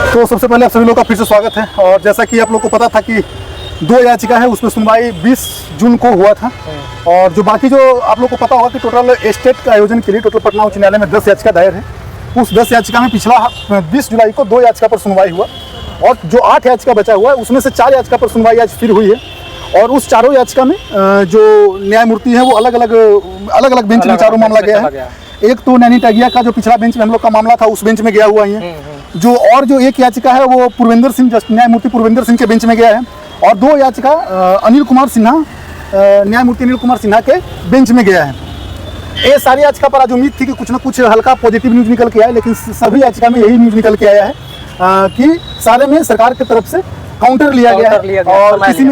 तो सबसे पहले आप सभी लोगों का फिर से स्वागत है। और जैसा कि आप लोग को पता था कि 2 याचिका है, उसमें सुनवाई 20 जून को हुआ था। और जो बाकी जो आप लोग को पता होगा कि टोटल स्टेट के आयोजन के लिए टोटल पटना उच्च न्यायालय में 10 याचिका दायर है। उस 10 याचिका में पिछला 20 जुलाई को 2 याचिका पर सुनवाई हुआ और जो 8 याचिका बचा हुआ है उसमें से 4 याचिका पर सुनवाई आज फिर हुई है। और उस चारों याचिका में जो न्यायमूर्ति है वो अलग अलग बेंच में चारों मामला गया है। एक तो नैनी टगिया का जो पिछला बेंच में हम लोग का मामला था उस बेंच में गया हुआ ही है। जो और जो एक याचिका है वो पूर्वेंद्र सिंह न्यायमूर्ति पूर्वेंद्र सिंह के बेंच में गया है। और 2 याचिका अनिल कुमार सिन्हा न्यायमूर्ति अनिल कुमार सिन्हा के बेंच में गया है। ये सारी याचिका पर आज उम्मीद थी कि कुछ ना कुछ हल्का पॉजिटिव न्यूज निकल के आया, लेकिन सभी याचिका में यही न्यूज निकल के आया है कि सारे में सरकार की तरफ से काउंटर लिया गया है। और किसी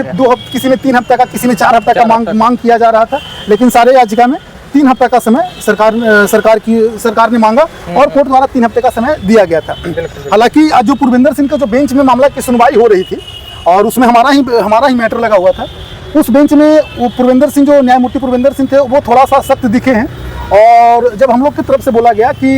में 3 हफ्ते का, किसी में 4 हफ्ते का मांग किया जा रहा था, लेकिन सारे याचिका में 3 हफ्ते का समय सरकार ने मांगा और कोर्ट द्वारा 3 हफ्ते का समय दिया गया था। हालांकि आज जो पूर्वेंद्र सिंह का जो बेंच में मामला की सुनवाई हो रही थी और उसमें हमारा ही मैटर लगा हुआ था, उस बेंच में वो पूर्वेंद्र सिंह जो न्यायमूर्ति पूर्वेंद्र सिंह थे वो थोड़ा सा सख्त दिखे हैं। और जब हम लोग की तरफ से बोला गया कि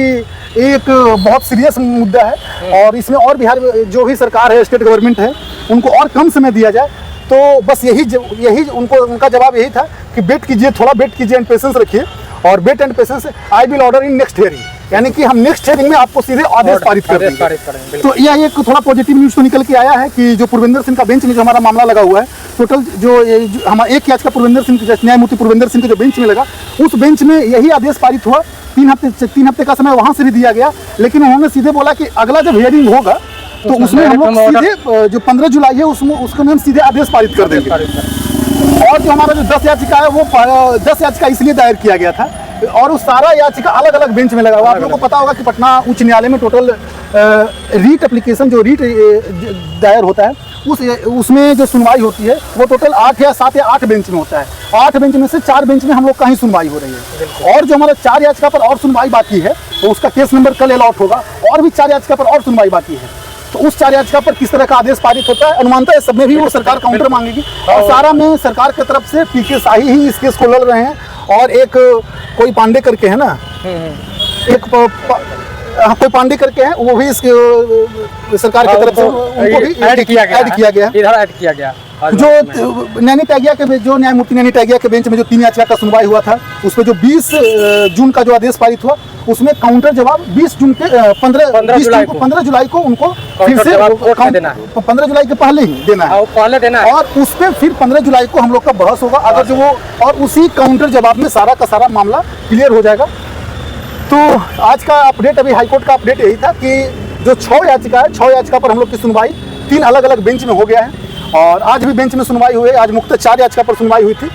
एक बहुत सीरियस मुद्दा है और इसमें और बिहार जो भी सरकार है, स्टेट गवर्नमेंट है, उनको और कम समय दिया जाए, तो बस यही उनका जवाब यही था कि वेट कीजिए, थोड़ा वेट कीजिए एंड पेशेंस रखिए। और wait and patience I will order in next hearing, यानी कि हम नेक्स्ट हियरिंग में आपको सीधे आदेश पारित कर देंगे। तो यह एक थोड़ा पॉजिटिव न्यूज तो निकल के आया है कि जो पूर्वेंद्र सिंह का बेंच में जो हमारा मामला लगा हुआ है, टोटल जो हमारा एक याचिका पूर्वेंद्र सिंह न्यायमूर्ति पूर्वेंद्र सिंह के जो बेंच में लगा, उस बेंच में यही आदेश पारित हुआ। 3 हफ्ते का समय वहां से भी दिया गया, लेकिन उन्होंने सीधे बोला कि अगला जब हियरिंग होगा तो उसमें हम लोग सीधे जो 15 जुलाई है उसको हम सीधे आदेश पारित कर देंगे। और जो हमारा जो 10 याचिका है वो 10 याचिका इसलिए दायर किया गया था और उस सारा याचिका अलग अलग बेंच में लगा हुआ। आप लोगों को पता होगा कि पटना उच्च न्यायालय में टोटल रीट एप्लीकेशन जो रीट दायर होता है उसमें जो सुनवाई होती है वो टोटल 8 या 7 या 8 बेंच में होता है। 8 बेंच में से 4 बेंच में हम लोग का ही सुनवाई हो रही है। और जो हमारा 4 याचिका पर और सुनवाई बाकी है तो उसका केस नंबर कल अलॉट होगा। और भी 4 याचिका पर और सुनवाई बाकी है, तो उस 4 याचिका पर किस तरह का आदेश पारित होता है, अनुमानतः इस सब में भी वो सरकार काउंटर मांगेगी। और सारा में सरकार की तरफ से पीके शाही ही इस केस को लड़ रहे हैं। और एक कोई पांडे करके है ना, एक कोई पांडे करके है, वो भी इसके सरकार की तरफ से उनको भी ऐड किया गया। जो नैनी टगिया के जो न्यायमूर्ति नैनी टगिया के बेंच में जो 3 याचिका का सुनवाई हुआ था, उसमें जो 20 जून का जो आदेश पारित हुआ उसमें काउंटर जवाब 15 जुलाई को उनको फिर से 15 जुलाई के पहले ही देना है। और उस पर फिर 15 जुलाई को हम लोग का बहस होगा अगर जो वो, और उसी काउंटर जवाब में सारा का सारा मामला क्लियर हो जाएगा। तो आज का अपडेट, अभी हाईकोर्ट का अपडेट यही था कि जो 6 याचिका है, 6 याचिका पर हम लोग की सुनवाई 3 अलग अलग बेंच में हो गया है। और आज भी बेंच में सुनवाई हुई है। आज मुख्य 4 याचिका पर सुनवाई हुई थी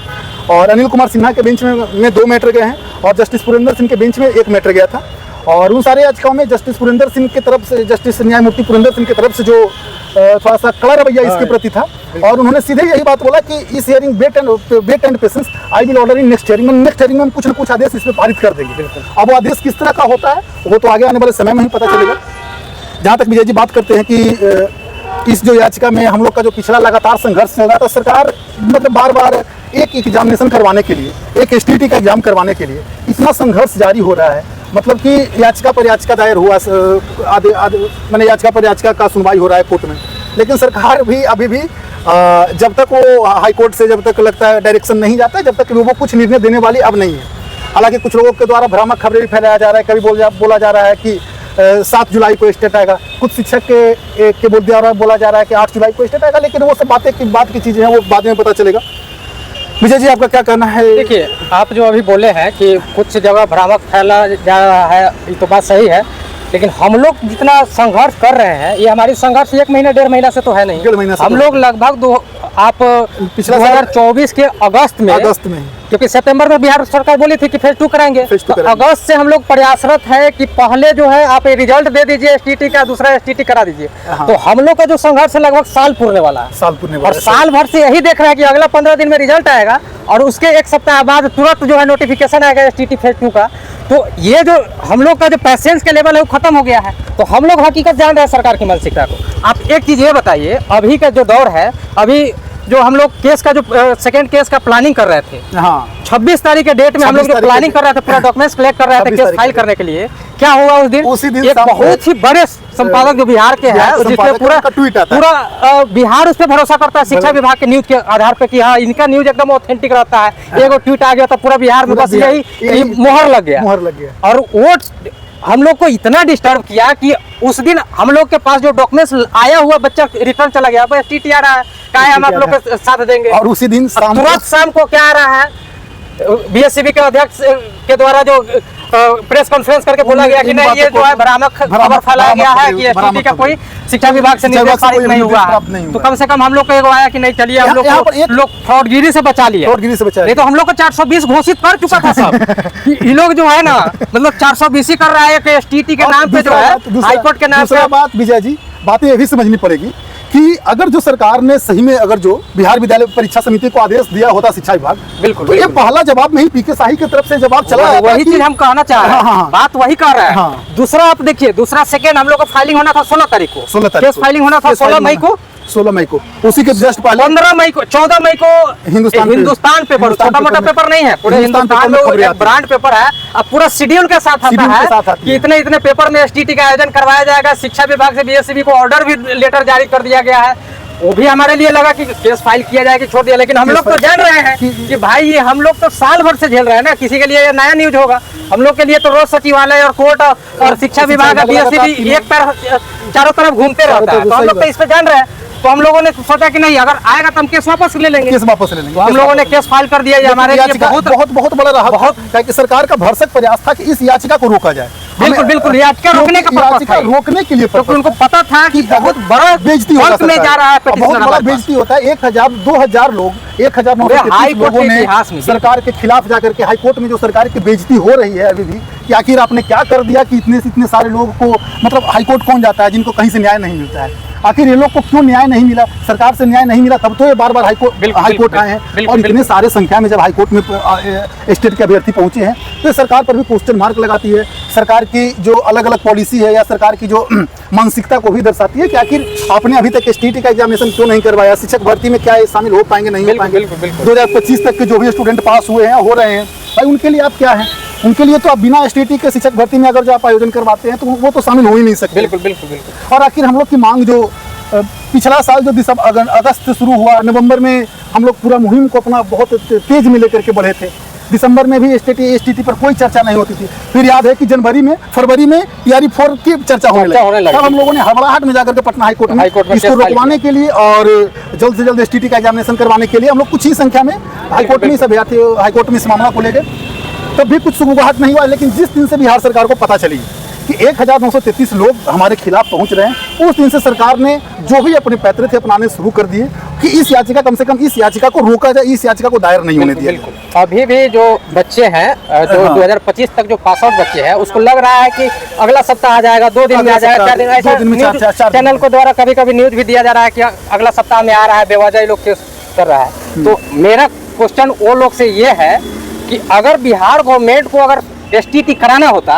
और अनिल कुमार सिन्हा के बेंच में 2 मैटर गए हैं और जस्टिस पुरेंद्र सिंह के बेंच में 1 मैटर गया था। और उन सारे याचिकाओं में जस्टिस पुरेंद्र सिंह की तरफ से, जस्टिस न्यायमूर्ति पुरेंद्र सिंह की तरफ से जो थोड़ा सा कड़ा रवैया इसके प्रति था और उन्होंने सीधे यही बात बोला कि इस hearing wait and patience I will order in next hearing में हम कुछ न कुछ आदेश इसमें पारित कर देंगे। अब वो आदेश किस तरह का होता है वो तो आगे आने वाले समय में ही पता चलेगा। जहाँ तक विजय जी बात करते हैं कि इस जो याचिका में हम लोग का जो पिछला लगातार संघर्ष चल रहा था, सरकार मतलब बार-बार एक एग्जामिनेशन करवाने के लिए, एक STT का एग्जाम करवाने के लिए इतना संघर्ष जारी हो रहा है। मतलब कि याचिका पर याचिका दायर हुआ, मैंने याचिका पर याचिका का सुनवाई हो रहा है कोर्ट में, लेकिन सरकार भी अभी भी जब तक वो हाई कोर्ट से जब तक लगता है डायरेक्शन नहीं जाता है, जब तक वो कुछ निर्णय देने वाली अब नहीं है। हालांकि कुछ लोगों के द्वारा भ्रामक खबरें भी फैलाया जा रहा है। कभी बोला जा रहा है कि 7 जुलाई को स्टेट आएगा, कुछ शिक्षक के द्वारा बोला जा रहा है कि 8 जुलाई को स्टेट आएगा, लेकिन वो सब बात की चीज़ें हैं, वो बाद में पता चलेगा। विजय जी आपका क्या कहना है? देखिए, आप जो अभी बोले हैं कि कुछ जगह भ्रामक फैला जा रहा है, ये तो बात सही है, लेकिन हम लोग जितना संघर्ष कर रहे हैं, ये हमारी संघर्ष 1 महीना 1.5 महीना से तो है नहीं। 1.5 महीना से हम लोग लगभग आप 2024 के अगस्त में, क्योंकि सितंबर में बिहार सरकार बोली थी कि फेज 2 कराएंगे, तो अगस्त से हम लोग प्रयासरत है कि पहले जो है आप रिजल्ट दे दीजिए STT का, दूसरा STT करा दीजिए। तो हम लोग का जो संघर्ष है लगभग साल पूरने वाला है। और साल भर से यही देख रहे हैं कि अगला 15 दिन में रिजल्ट आएगा और उसके 1 सप्ताह बाद तुरंत जो है नोटिफिकेशन आएगा STT फेज 2 का। तो ये जो हम लोग का जो पैसेंस का लेवल है वो खत्म हो गया है। तो हम लोग हकीकत जान रहे हैं सरकार की मानसिकता को। आप एक चीज़ ये बताइए, अभी का जो दौर है, अभी जो हम लोग केस का जो सेकंड केस का प्लानिंग कर रहे थे, हाँ 26 तारीख के डेट में हम लोग जो प्लानिंग कर रहे थे, पूरा डॉक्यूमेंट्स कलेक्ट कर रहे थे केस फाइल करने के लिए, क्या हुआ उसी दिन एक बहुत ही बड़े संपादक जो बिहार के हैं, जिसमें पूरा बिहार उस पर भरोसा करता है शिक्षा विभाग के न्यूज के आधार पे कि हाँ इनका न्यूज एकदम ऑथेंटिक रहता है। एक ट्वीट आ गया तो पूरा बिहार में बस यही मोहर लग गया। और वो हम लोग को इतना डिस्टर्ब किया कि उस दिन हम लोग के पास जो डॉक्यूमेंट्स आया हुआ बच्चा रिटर्न चला गया, अब STT आ रहा है, क्या है हम आप लोग के साथ देंगे। और उसी दिन तुरंत शाम को क्या आ रहा है, BSCB के अध्यक्ष के द्वारा जो प्रेस कॉन्फ्रेंस करके बोला गया कि नहीं ये जो है भ्रामक खबर फैलाया गया है कि STT का कोई शिक्षा विभाग से निर्देश पारित नहीं हुआ है। तो कम से कम हम लोग को आया कि नहीं चलिए हम लोग फ्रॉडगिरी से बचा लिया। नहीं तो हम लोग को 420 घोषित कर चुका था सब। ये लोग जो है ना मतलब 420 कर रहा है कि STT के नाम पे जो है हाईकोर्ट के नाम पे। बात विजय जी, बातें ये भी समझनी पड़ेगी कि अगर जो सरकार ने सही में अगर जो बिहार विद्यालय परीक्षा समिति को आदेश दिया होता शिक्षा विभाग, बिल्कुल तो ये पहला जवाब नहीं पीके शाही की तरफ से जवाब चला। वही चीज हम कहना चाह रहे हैं, बात वही कर रहे हैं। दूसरा आप देखिए, दूसरा सेकेंड हम लोग का फाइलिंग होना था 16 तारीख को, 16 तारीख फाइलिंग होना था 16 मई को, 16 मई को, उसी के जस्ट पहले 15 मई को, 14 मई को हिंदुस्तान पेपर, छोटा मोटा पेपर नहीं है, पूरे हिंदुस्तान में एक ब्रांड पेपर है। अब पूरा शेड्यूल के साथ आता है कि इतने इतने पेपर में STT का आयोजन करवाया जाएगा। शिक्षा विभाग से BSCB को ऑर्डर भी लेटर जारी कर दिया गया है। वो भी हमारे लिए लगा कि केस फाइल किया जाएगा, छोड़ दिया, लेकिन हम लोग तो जान रहे हैं कि भाई ये हम लोग तो साल भर से झेल रहे हैं ना, किसी के लिए ये नया न्यूज होगा। हम लोग के लिए तो रोज सचिवालय और कोर्ट और शिक्षा विभाग BSCB एक पैर चारों तरफ घूमते रहता है, तो हम लोग तो इस पे जान रहे हैं। तो हम लोगों ने सोचा कि नहीं अगर आएगा तो हम केस वापस ले लेंगे, तो हम लोगों ने केस फाइल कर दिया। ये हमारे लिए बहुत बड़ा रहा, बहुत सरकार का भरसक प्रयास था कि इस याचिका को रोका जाए। बिल्कुल याचिका रोकने का रोकने के लिए, क्योंकि उनको पता था कि बहुत बड़ा बेइज्जती में जा रहा है, बहुत बड़ा बेइज्जती होता है। 1000-2000 लोग 1933 लोगों ने सरकार के खिलाफ जाकर के हाईकोर्ट में जो सरकार की बेइज्जती हो रही है अभी भी, कि आखिर आपने क्या कर दिया कि इतने सारे लोगों को, मतलब हाईकोर्ट कौन जाता है जिनको कहीं से न्याय नहीं मिलता है। आखिर ये लोग को क्यों न्याय नहीं मिला, सरकार से न्याय नहीं मिला, तब तो ये बार बार हाईकोर्ट आए हैं। और इतने सारे संख्या में जब हाईकोर्ट में स्टेट के अभ्यर्थी पहुंचे हैं तो सरकार पर भी क्वेश्चन मार्क लगाती है। सरकार की जो अलग अलग पॉलिसी है या सरकार की जो मानसिकता को भी दर्शाती है कि आखिर आपने अभी तक STT का एग्जामिनेशन क्यों नहीं करवाया, शिक्षक भर्ती में क्या शामिल हो पाएंगे नहीं हो पाएंगे। 2025 तक के जो भी स्टूडेंट पास हुए हैं हो रहे हैं, भाई उनके लिए आप क्या है, उनके लिए तो आप बिना STT के शिक्षक भर्ती में अगर जो आप आयोजन करवाते हैं तो वो तो शामिल हो ही नहीं सकते। बिल्कुल। और आखिर हम लोग की मांग जो पिछला साल जो अगस्त से शुरू हुआ, नवंबर में हम लोग पूरा मुहिम को अपना बहुत तेज में लेकर के बढ़े थे। दिसंबर में भी STT पर कोई चर्चा नहीं होती थी। फिर याद है कि फरवरी में TRE 4 की चर्चा होने लगी। तब हम लोगों ने हड़बड़ाहट में जाकर के पटना हाईकोर्ट में इसको रोकवाने के लिए और जल्द से जल्द STT का एग्जामिनेशन करवाने के लिए हम लोग कुछ ही संख्या में हाईकोर्ट में सब हाईकोर्ट में इस मामला को ले गए। तब भी कुछ सुगबुगाहट नहीं हुआ, लेकिन जिस दिन से बिहार सरकार को पता चली कि 1933 लोग हमारे खिलाफ पहुंच रहे हैं, उस दिन से सरकार ने जो भी अपने पैतरे थे अपनाने शुरू कर दिए कि इस याचिका, कम से कम इस याचिका को रोका जाए, इस याचिका को दायर नहीं होने दिया। अभी भी जो बच्चे हैं जो 2025 तक जो पास आउट बच्चे हैं, उसको लग रहा है कि अगला सप्ताह आ जाएगा, 2 दिन में आ जाएगा, 4 दिन, ऐसा चैनल को द्वारा कभी नन्यूज भी दिया जा रहा है कि अगला सप्ताह में आ रहा है, बेवजह लोग केस कर रहा है। तो मेरा क्वेश्चन वो लोग से ये है कि अगर बिहार गवर्नमेंट को अगर STT कराना होता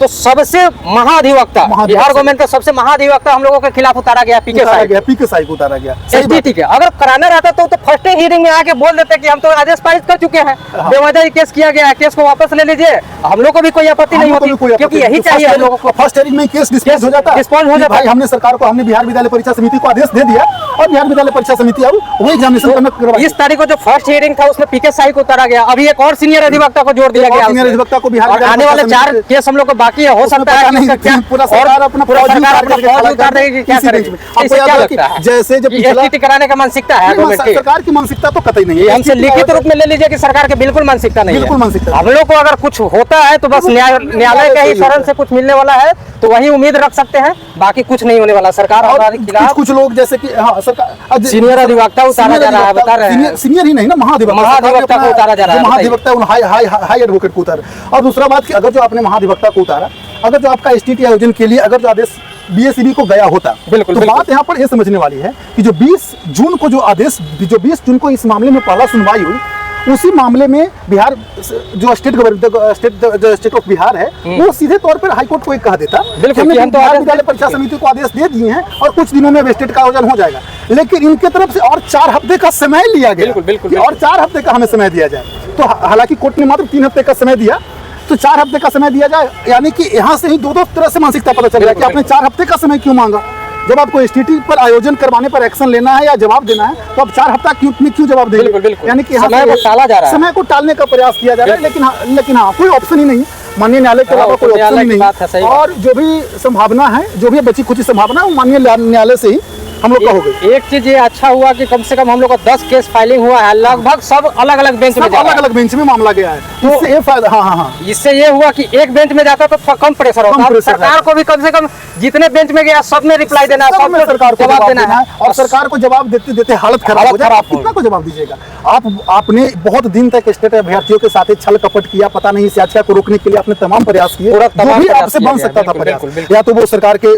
तो सबसे महाधिवक्ता बिहार गवर्नमेंट का सबसे महाधिवक्ता हम लोगों के खिलाफ उतारा गया, पीके साई को उतारा गया। STT के अगर कराना रहता तो फर्स्ट हियरिंग में आके बोल देते कि हम तो आदेश पारित कर चुके हैं, बेवजह केस किया गया है, केस को वापस ले लीजिए, हम लोग को भी कोई आपत्ति नहीं होती, क्योंकि यही चाहिए हम लोगों को। फर्स्ट हियरिंग में केस डिस्पोज हो जाता। भाई हमने सरकार को, हमने बिहार विद्यालय परीक्षा समिति को आदेश दे दिया और बिहार विद्यालय परीक्षा समिति अब वो एग्जामिनेशन करना। इस तारीख को जो फर्स्ट हियरिंग था उसमें पीके साई को उतारा गया, अभी एक और सीनियर अधिवक्ता को जोड़ दिया गया। सीनियर अधिवक्ता को बिहार आने वाले 4 केस हम लोग को बाकी है, हो सकता है पूरा सरकार अपना फौज उतार देगी, क्या करेगी। क्या लगता है जैसे जब STT कराने का मानसिकता है सरकार की मानसिकता तो कतई नहीं है। हमसे लिखित रूप में ले लीजिए कि सरकार के बिल्कुल मानसिकता नहीं है। हम लोग को अगर कुछ होता है तो बस न्यायालय के ही शरण से कुछ मिलने वाला है, तो वही उम्मीद रख सकते हैं, बाकी कुछ नहीं होने वाला। सरकार हमारे खिलाफ कुछ लोग जैसे कि सरकार सीनियर अधिवक्ता उतारा जा रहा है, बता रहे हैं। सीनियर ही नहीं ना, महाधिवक्ता को उतारा जा रहा है, महाधिवक्ता हाई एडवोकेट को उतारा। और दूसरा बात कि अगर जो आपने महाधिवक्ता को उतारा, अगर जो आपका STT आयोजन के लिए अगर जो आदेश BSCB को गया होता, तो बात यहाँ पर ये समझने वाली है कि जो 20 जून को इस मामले में पहला सुनवाई हुई, उसी मामले में बिहार जो स्टेट ऑफ बिहार है वो सीधे तौर पर हाईकोर्ट को एक कह देता बिल्कुल, हमने कि हम तो बिहार आदेश विद्यालय परीक्षा समिति को आदेश दे दिए हैं और कुछ दिनों में स्टेट का आयोजन हो जाएगा, लेकिन इनके तरफ से और 4 हफ्ते का समय लिया गया। बिल्कुल, कि और 4 हफ्ते का हमें समय दिया जाए। तो हालांकि कोर्ट ने मात्र 3 हफ्ते का समय दिया, तो 4 हफ्ते का समय दिया जाए, यानी कि यहाँ से ही दो तरह से मानसिकता पता चल रहा है कि आपने 4 हफ्ते का समय क्यों मांगा। जब आपको एसटीटी पर आयोजन करवाने पर एक्शन लेना है या जवाब देना है तो आप 4 हफ्ता क्यों जवाब देंगे? यानी कि समय को टाला जा रहा है, समय को टालने का प्रयास किया जा रहा है। लेकिन हाँ कोई ऑप्शन ही नहीं, माननीय न्यायालय के अलावा कोई ऑप्शन ही नहीं। और जो भी संभावना है, जो भी बची कुछ संभावना है, वो माननीय न्यायालय से ही हम लोग का हो गई। एक चीज ये अच्छा हुआ कि कम से कम हम लोग का 10 केस फाइलिंग हुआ है, लगभग सब अलग अलग बेंच में अलग बेंच में मामला गया है। तो इससे ये फायदा, हाँ, इससे ये हुआ कि एक बेंच में जाता तो कम प्रेशर होता। सरकार को भी कम से कम जितने बेंच में गया सब में रिप्लाई देना है, सब में सरकार को जवाब देना है। और सरकार को जवाब देते देते हालत खराब हो जाए, कितना को जवाब दीजिएगा? आपने बहुत दिन तक स्टेट अभ्यर्थियों के साथ छल कपट किया, पता नहीं इस याचिका को रोकने के लिए आपने तमाम प्रयास किए, जो भी आपसे बन सकता था प्रयास, या तो वो सरकार के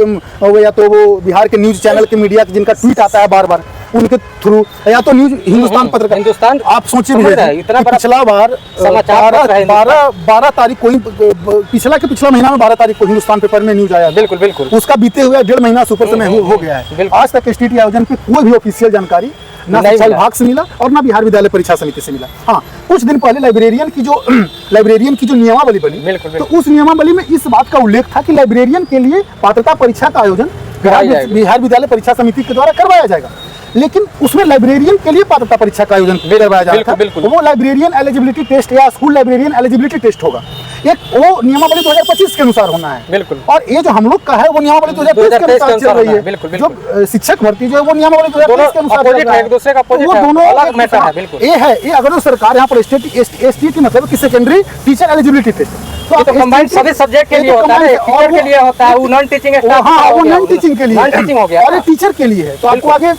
या तो वो बिहार के न्यूज चैनल के मीडिया जिनका ट्वीट आता है बार बार उनके थ्रू, या तो न्यूज हिंदुस्तान पत्रकार। हिंदुस्तान आप सोचिए इतना पिछला बार 12 तारीख को, पिछला महीना में 12 तारीख को हिंदुस्तान पेपर में न्यूज आया। बिल्कुल उसका बीते हुए 1.5 महीना सुपर समय हो गया है। आज तक एसटीटी आयोजन की कोई भी ऑफिशियल जानकारी ना शिक्षा विभाग से मिला और ना बिहार विद्यालय परीक्षा समिति से मिला। हाँ, कुछ दिन पहले लाइब्रेरियन की जो नियमावली बनी, तो उस नियमावली में इस बात का उल्लेख था कि लाइब्रेरियन के लिए पात्रता परीक्षा का आयोजन बिहार विद्यालय परीक्षा समिति के द्वारा करवाया जाएगा। लेकिन उसमें लाइब्रेरियन के लिए पात्रता परीक्षा का आयोजन करवाया जाएगा। वो लाइब्रेरियन एलिजिबिलिटी टेस्ट या स्कूल लाइब्रेरियन एलिजिबिलिटी टेस्ट होगा। एक वो नियमावली 2025 के अनुसार होना है। और ये जो हम लोग का है वो नियमावली 2023 के अनुसार चल रही है। जो शिक्षक भर्ती जो है वो नियमावली 2023 के अनुसार चल रहा है। वो दोनों अलग मैटर है। ये है, ये अगर सरकार यहाँ पर एसटीटी मतलब कि सेकेंडरी टीचर एलिजिबिलिटी टेस्ट, तो कंबाइंड सभी सब्जेक्ट के लिए होता है, टीचर के लिए होता है, वो नॉन टीचिंग स्टाफ, हाँ वो नॉन टीचिंग के लिए, नॉन टीचिंग हो गया, और टीचर के लिए है। तो आपको आगे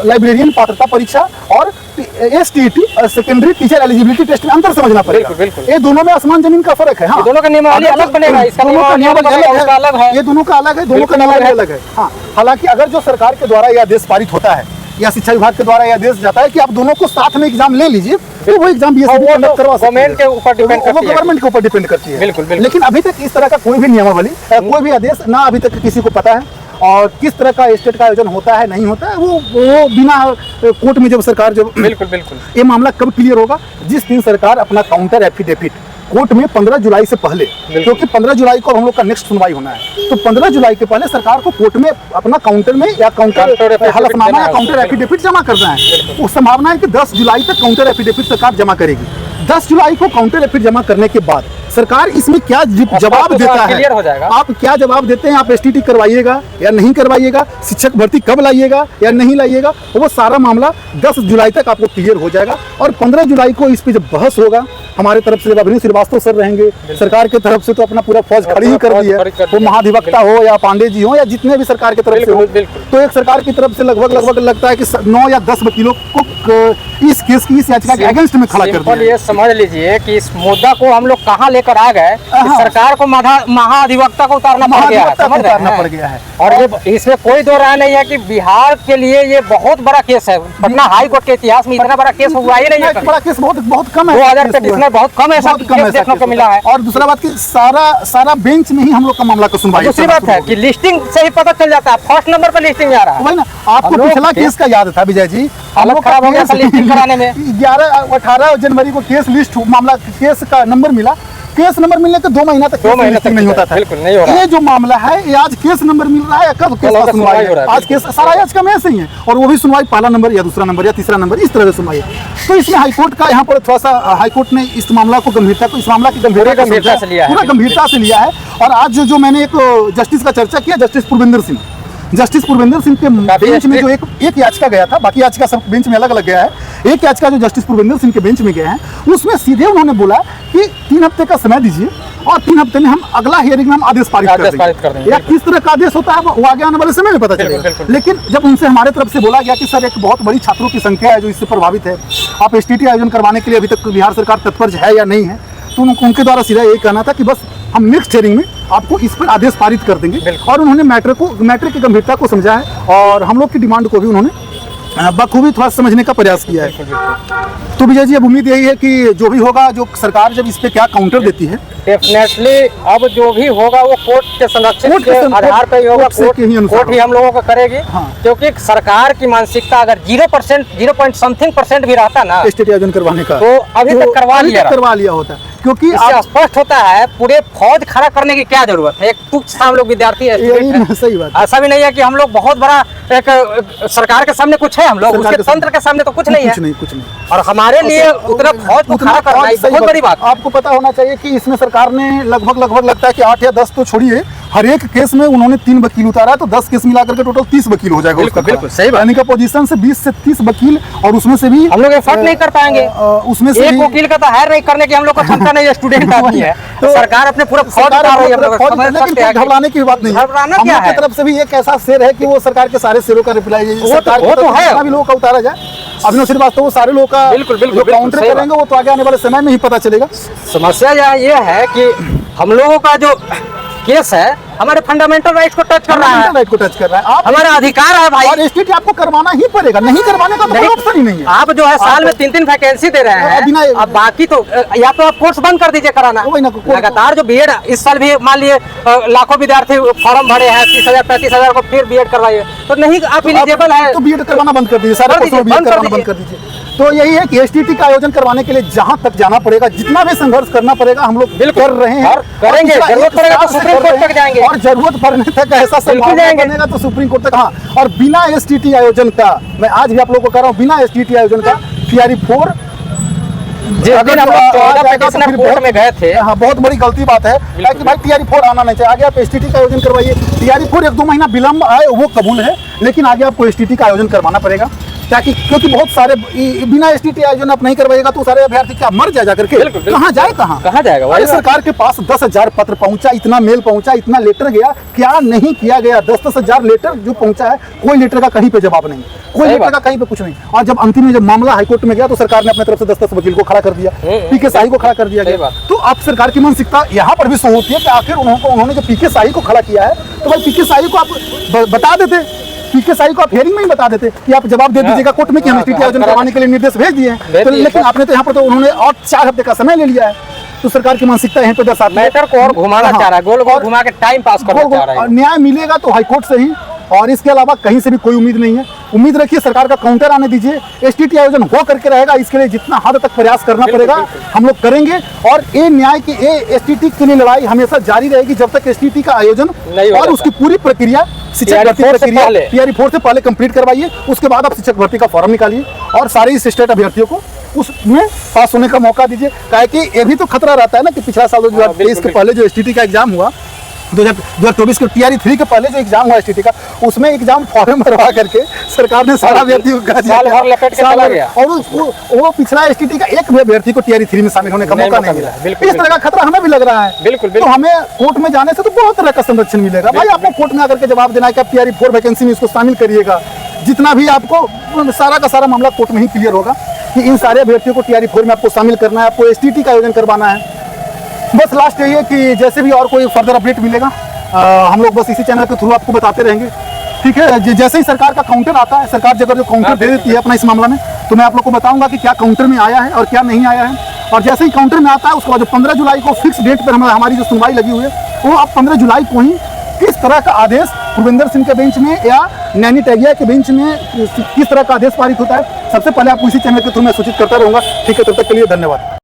लाइब्रेरियन पात्रता परीक्षा और STT secondary teacher eligibility test में अंतर समझना पड़ेगा। ये दोनों में आसमान जमीन का फर्क है। हाँ, दोनों का नियमावली अलग बनेगा, इसका नियमावली अलग है, ये दोनों का अलग है, दोनों का नियमावली अलग है। हाँ, हालांकि अगर जो सरकार के द्वारा यह आदेश पारित होता है या शिक्षा विभाग के द्वारा यह आदेश जाता है कि आप दोनों को साथ में एग्जाम ले लीजिए, तो वो एग्जाम कंडक्ट करवा सकते हैं। गवर्नमेंट के ऊपर डिपेंड करती है, वो गवर्नमेंट के ऊपर डिपेंड करती है। बिल्कुल। लेकिन अभी तक इस तरह का कोई भी नियमावली, कोई भी आदेश ना अभी तक किसी को पता है। और किस तरह का स्टेट का आयोजन होता है नहीं होता है वो बिना कोर्ट में जब सरकार बिल्कुल ये मामला कब क्लियर होगा? जिस दिन सरकार अपना काउंटर एफिडेविट कोर्ट में 15 जुलाई से पहले, क्योंकि 15 जुलाई को हम लोग का नेक्स्ट सुनवाई होना है, तो 15 जुलाई के पहले सरकार को कोर्ट में अपना काउंटर में या काउंटर हलफनामा या काउंटर एफिडेविट जमा करना है। उस संभावना है कि 10 जुलाई तक काउंटर एफिडेविट सरकार जमा करेगी। 10 जुलाई को काउंटर एफिडेविट जमा करने के बाद सरकार इसमें क्या जवाब देता है, आप क्या जवाब देते हैं? आप एसटीटी करवाइएगा या नहीं करवाइएगा, शिक्षक भर्ती कब लाइएगा या नहीं लाइएगा, वो सारा मामला 10 जुलाई तक आपको क्लियर हो जाएगा। और 15 जुलाई को इस पे जब बहस होगा, हमारे तरफ से जब अभिनव श्रीवास्तव सर रहेंगे, सरकार की तरफ से तो अपना पूरा फौज खड़ी ही कर दी है, वो महाधिवक्ता हो या पांडे जी हो या जितने भी सरकार की तरफ से हो, तो एक सरकार की तरफ से लगभग लगता है कि 9 या 10 वकीलों को इस केस की, इस याचिका के अगेंस्ट में खड़ा कर दिया। ये समझ लीजिए कि इस मुद्दा को हम लोग कहाँ लेकर आ गए, सरकार को महाधिवक्ता को उतारना पड़ गया है। और ये इसमें कोई दो राय नहीं है कि बिहार के लिए ये बहुत बड़ा केस है। पटना हाई कोर्ट के इतिहास में इतना बड़ा केस हुआ ही नहीं है। बड़ा केस बहुत कम है, 2023 में बहुत कम ऐसा केस देखने को मिला है। और दूसरा बात की सारा बेंच में ही हम लोग का मामला का सुनवाई। दूसरी बात है कि लिस्टिंग से ही पता चल जाता है, फर्स्ट नंबर पर लिस्टिंग आ रहा है। वही ना, आपको पिछला केस का याद था विजय जी, हालत खराब हो गया था लिस्टिंग कराने में। 18 जनवरी को केस लिस्ट मामला, केस का नंबर मिला, केस नंबर मिलने के 2 महीना तक नहीं होता था। ये जो मामला है, ये आज केस नंबर मिल रहा है, कब केस का सुनवाई है? आज केस सारा आज का मैच ही है, और वो भी सुनवाई पहला नंबर या दूसरा नंबर या तीसरा नंबर, इस तरह से सुनवाई है। तो इसमें हाईकोर्ट का यहाँ पर थोड़ा सा हाईकोर्ट ने इस मामला को इस मामला की गंभीरता से लिया है। और आज जो मैंने एक जस्टिस का चर्चा किया, जस्टिस पुरविंदर सिंह के बेंच में जो एक याचिका गया था, बाकी याचिका सब बेंच में अलग अलग गया है। एक याचिका जो जस्टिस पुरविंदर सिंह के बेंच में गया है, उसमें सीधे उन्होंने बोला कि 3 हफ्ते का समय दीजिए और 3 हफ्ते में हम अगला हियरिंग में हम आदेश पारित कर देंगे। या किस तरह का आदेश होता है वो आगे आने वाले समय में पता चलेगा। लेकिन जब उनसे हमारे तरफ से बोला गया कि सर एक बहुत बड़ी छात्रों की संख्या है जो इससे प्रभावित है, आप एसटीटी आयोजन करवाने के लिए अभी तक बिहार सरकार तत्पर है या नहीं है, तो उनके द्वारा सीधा यही कहना था कि बस हम नेक्स्ट हियरिंग में आपको इस पर आदेश पारित कर देंगे। और उन्होंने मैटर की गंभीरता को समझा है और हम लोग की डिमांड को भी उन्होंने बखूबी थोड़ा समझने का प्रयास किया है। तो विजय जी अब उम्मीद यही है कि जो भी होगा, जो सरकार जब इस पे क्या काउंटर देती है, डेफिनेटली अब जो भी होगा वो कोर्ट के संरक्षण के आधार पर ही होगा। कोर्ट ही हम लोगों को करेगी। हाँ। क्योंकि सरकार की मानसिकता अगर 0%, 0.something% भी रहता ना स्टेट आयोजन करवाने का, तो अभी तक करवा लिया होता। क्योंकि इससे स्पष्ट होता है पूरे फौज खड़ा करने की क्या जरूरत है। एक तुच्छ सा हम लोग विद्यार्थी है, सही बात। ऐसा भी नहीं है कि हम लोग बहुत बड़ा एक सरकार के सामने कुछ है, हम लोग उसके तंत्र के सामने तो कुछ नहीं है। कुछ नहीं। और हमारे लिए उतना फौज को खड़ा करना बहुत बड़ी बात। आपको पता होना चाहिए कि इसमें सरकार ने लगभग लगता है कि 8 या 10 तो छोड़िए, हर एक केस में उन्होंने 3 वकील उतारा, तो 10 केस मिलाकर के टोटल 30 वकील हो जाएगा। बिल्कुल सही बात। यानी कि पोजीशन से 20 से 30 वकील, और उसमें से भी हम लोग एफर्ट नहीं कर पाएंगे। उसमें से एक वकील का तो हायर नहीं करने की हम लोग को क्षमता नहीं है, स्टूडेंट आदमी है। तो सरकार अपने पूरा फौज उतार रही है। घबराने की बात नहीं, घबराना क्या है? तरफ से भी एक ऐसा शेर है कि वो सरकार के सारे शेरों का रिप्लाई सरकार तो है, भी लोगों का उतारा जाए। अभिनव श्रीवास्तव वो सारे लोगों का बिल्कुल काउंटर करेंगे, वो तो आगे आने वाले समय में ही पता चलेगा। समस्या ये है कि हम लोगों का जो केस है हमारे फंडामेंटल राइट्स को टच कर रहा है, हमारा अधिकार है भाई। और एसटीटी आपको करवाना ही पड़ेगा, नहीं करवाने का कोई ऑप्शन ही नहीं है। आप जो है साल में 3-3 वैकेंसी दे रहे हैं, अब बाकी तो या तो आप कोर्स बंद कर दीजिए कराना। लगातार जो बीएड इस साल भी मान लिए लाखों विद्यार्थी फॉर्म भरे हैं, 30,000 35,000 को फिर बीएड करवाइए, तो नहीं आप एलिजिबल है तो बीएड करवाना बंद कर दीजिए, सारे कोर्स बीएड करवाना बंद कर दीजिए। तो यही है कि एसटीटी का आयोजन करवाने के लिए जहां तक जाना पड़ेगा, जितना भी संघर्ष करना पड़ेगा, हम लोग कर रहे हैं और करेंगे। जरूरत पड़ेगा तो सुप्रीम कोर्ट तक जाएंगे, और जरूरत पड़ने तक ऐसा संभावना बनेगा तो सुप्रीम कोर्ट तक। हाँ, और बिना एसटीटी आयोजन का, मैं आज भी आप लोगों को कह रहा हूँ, बिना एसटीटी आयोजन का TRE 4 अगर हम 14 पेटिशनर कोर्ट में गए थे, हाँ, बहुत बड़ी गलती बात है कि भाई TRE 4 आना नहीं चाहिए। आगे आप एसटीटी का आयोजन करवाइए। TRE 4 1-2 महीना विलंब आए वो कबूल है, लेकिन आगे आपको एसटीटी का आयोजन करवाना पड़ेगा। क्योंकि बहुत सारे बिना एसटीटी आयोजन आप नहीं करवाइएगा तो सारे अभ्यर्थी क्या मर जाए जाकर के, कहाँ जाएगा? अरे सरकार के पास 10,000 पत्र पहुंचा, इतना मेल पहुंचा, इतना लेटर गया, क्या नहीं किया गया? 10,000 लेटर जो पहुंचा है, कोई लेटर का कहीं पे जवाब नहीं, कोई लेटर का कहीं पे कुछ नहीं। और जब अंतिम में जब मामला हाईकोर्ट में गया तो सरकार ने अपने तरफ से 10 वकील को खड़ा कर दिया, पीके शाही को खड़ा कर दिया गया। तो अब सरकार की मानसिकता यहाँ पर भी सो होती है कि आखिर उन्होंने जो पीके शाही को खड़ा किया है, तो भाई पीके शाही को आप बता देते, पीके शाही को आप हेयरिंग में ही बता देते कि आप जवाब दे दीजिएगा कोर्ट में कि हम एसटीटी आयोजन करवाने के लिए निर्देश भेज दिए हैं। तो लेकिन आपने तो यहाँ पर तो उन्होंने और 4 हफ्ते का समय ले लिया है। तो सरकार की मानसिकता यहाँ पे दर्शाती है, मैटर को और घुमाना चाह रहा है, गोल गोल घुमा के टाइम पास करना चाह रहा है। न्याय मिलेगा तो हाईकोर्ट से ही, और इसके अलावा कहीं से भी कोई उम्मीद नहीं है। उम्मीद रखिए, सरकार का काउंटर आने दीजिए, एसटीटी आयोजन हो करके रहेगा। इसके लिए जितना हद तक प्रयास करना पड़ेगा हम लोग करेंगे, और ये न्याय की एसटीटी के लिए लड़ाई हमेशा जारी रहेगी जब तक एसटीटी का आयोजन और उसकी पूरी प्रक्रिया शिक्षक भर्ती प्रक्रिया TRE 4 से पहले कंप्लीट करवाइए। उसके बाद आप शिक्षक भर्ती का फॉर्म निकालिए और सारे इस स्टेट अभ्यर्थियों को उसमें पास होने का मौका दीजिए। काहे कि ये भी तो खतरा रहता है ना कि पिछला साल 2023 के पहले जो एसटीटी का एग्जाम हुआ, 2024 के TRE 3 के पहले जो एग्जाम हुआ एसटीटी का, उसमें एग्जाम फॉर्म भरवा करके सरकार ने सारा अभ्यर्थी और वो पिछला एसटीटी का एक भी अभ्यर्थी को TRE 3 में शामिल होने का मौका नहीं मिला। इस तरह का खतरा हमें भी लग रहा है। बिल्कुल। तो हमें कोर्ट में जाने से तो बहुत तरह का संरक्षण मिलेगा। भाई आपको कोर्ट में आकर के जवाब देना है कि आप TRE 4 वैकेंसी में इसको शामिल करिएगा, जितना भी आपको सारा का सारा मामला कोर्ट में ही क्लियर होगा कि इन सारे अभ्यर्थियों को TRE 4 में आपको शामिल करना है, आपको एसटीटी का आयोजन करवाना है। बस लास्ट यही है कि जैसे भी और कोई फर्दर अपडेट मिलेगा हम लोग बस इसी चैनल के थ्रू आपको बताते रहेंगे, ठीक है। जैसे ही सरकार का काउंटर आता है, सरकार जगह जो काउंटर दे देती है अपना इस मामला में, तो मैं आप लोग को बताऊंगा कि क्या काउंटर में आया है और क्या नहीं आया है। और जैसे ही काउंटर में आता है उसके बाद जो 15 जुलाई को फिक्स डेट पर हमारी जो सुनवाई लगी हुई है, वो आप 15 जुलाई को ही किस तरह का आदेश भूपेंद्र सिंह के बेंच में या नैनी टैगिया के बेंच में किस तरह का आदेश पारित होता है, सबसे पहले आपको इसी चैनल के थ्रू मैं सूचित करता रहूंगा। ठीक है, तब तक के लिए धन्यवाद।